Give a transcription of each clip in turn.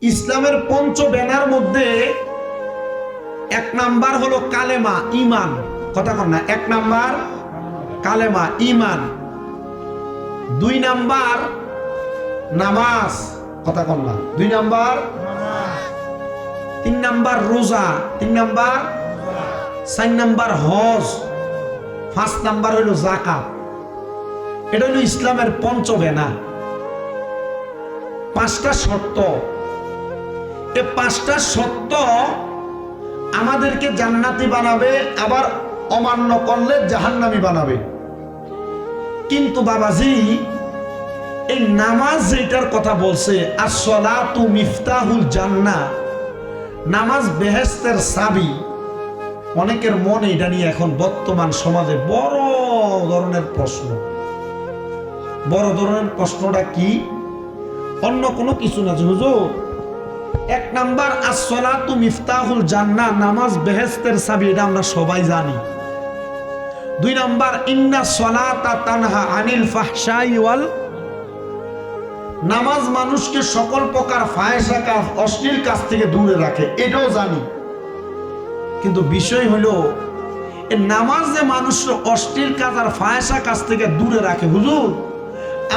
ইসলামের পঞ্চ ব্যানার মধ্যে এক নাম্বার হলো কালেমা ঈমান। কথা কন না, এক নাম্বার কালেমা ঈমান, দুই নাম্বার নামাজ। কথা কন না, দুই নাম্বার তিন নাম্বার রোজা, তিন নাম্বার চার নাম্বার হজ, পাঁচ নাম্বার হইল যাকাত। এটা হইল ইসলামের পঞ্চ ব্যানার। পাঁচটা শর্ত, এই পাঁচটা শর্ত আমাদেরকে জান্নাতি বানাবে, আবার অমান্য করলে জাহান্নামী বানাবে। কিন্তু বাবাজি, এই নামাজ যেটার কথা বলছে, আসসালাতু মিফতাহুল জান্নাহ, নামাজ বেহেশতের চাবি। অনেকের মনে এটা নিয়ে এখন বর্তমান সমাজে বড় ধরনের প্রশ্ন। বড় ধরনের প্রশ্নটা কি? অন্য কোনো কিছু না হুজুর। এক নাম্বার আসসালাতু মিফতাহুল জান্নাহ, নামাজ বেহেশতের চাবি, এটা আমরা সবাই জানি। দুই নাম্বার ইন্না সলাতা তানহা আনিল ফাহশাই ওয়াল, নামাজ মানুষকে সকল প্রকার ফাহিশা কাজ, অশ্লীল কাজ থেকে দূরে রাখে, এটাও জানি। কিন্তু বিষয় হলো এই নামাজ যে মানুষকে অশ্লীল কাজ আর ফাহিশা কাজ থেকে দূরে রাখে, হুজুর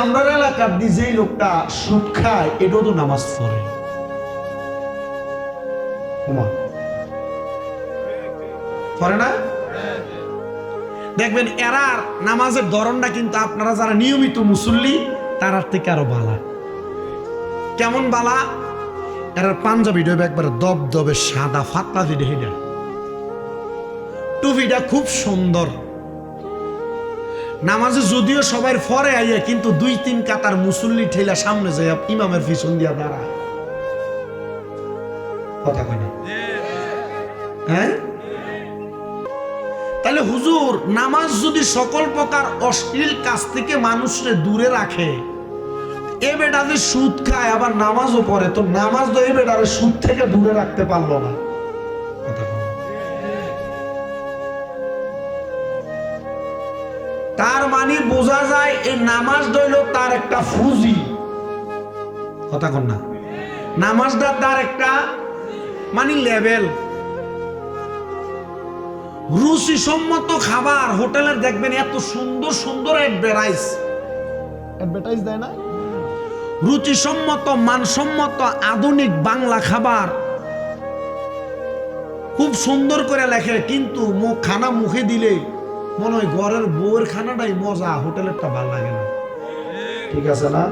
আমরা এলাকার যেই লোকটা সুদ খায়, এটাও তো নামাজ পড়ে। পড়ে না? দেখবেন এরার নামাজের ধরনটা কিন্তু আপনারা যারা নিয়মিত মুসল্লি তার থেকে আরো বালা। কেমন বালা? এরার পাঞ্জাবি ডবে একবার দবদবে সাদা ফাতলা যেটা, হেডা টুপিটা খুব সুন্দর। নামাজে যদিও সবাই ফরে আইয়া, কিন্তু দুই তিন কাতার মুসল্লি ঠেলা সামনে যায় ইমামের পিছন দিয়া দাঁড়ায়। কথা কয় না? হ্যাঁ, তাহলে হুজুর নামাজ যদি সকল প্রকার অশ্লীল কাজ থেকে মানুষকে দূরে রাখে, এ বেটা যে সুদ খায় আবার নামাজও পড়ে, তো নামাজ তো এ বেটারে সুদ থেকে দূরে রাখতে পারলো না। তার মানে বোঝা যায় এই নামাজ হইল তার একটা ফুজি। কথা কন না, নামাজটা তার একটা মানে লেভেল। রুচিসম্মত খাবার হোটেলের দেখবেন এত সুন্দর সুন্দর অ্যাডভার্টাইজ দেয় না? রুচিসম্মত মানসম্মত আধুনিক বাংলা খাবার খুব সুন্দর করে লেখে, কিন্তু খানা মুখে দিলে মনে হয় ঘরের বউয়ের খানাটাই মজা, হোটেলেরটা ভালো লাগে না। ঠিক আছে না?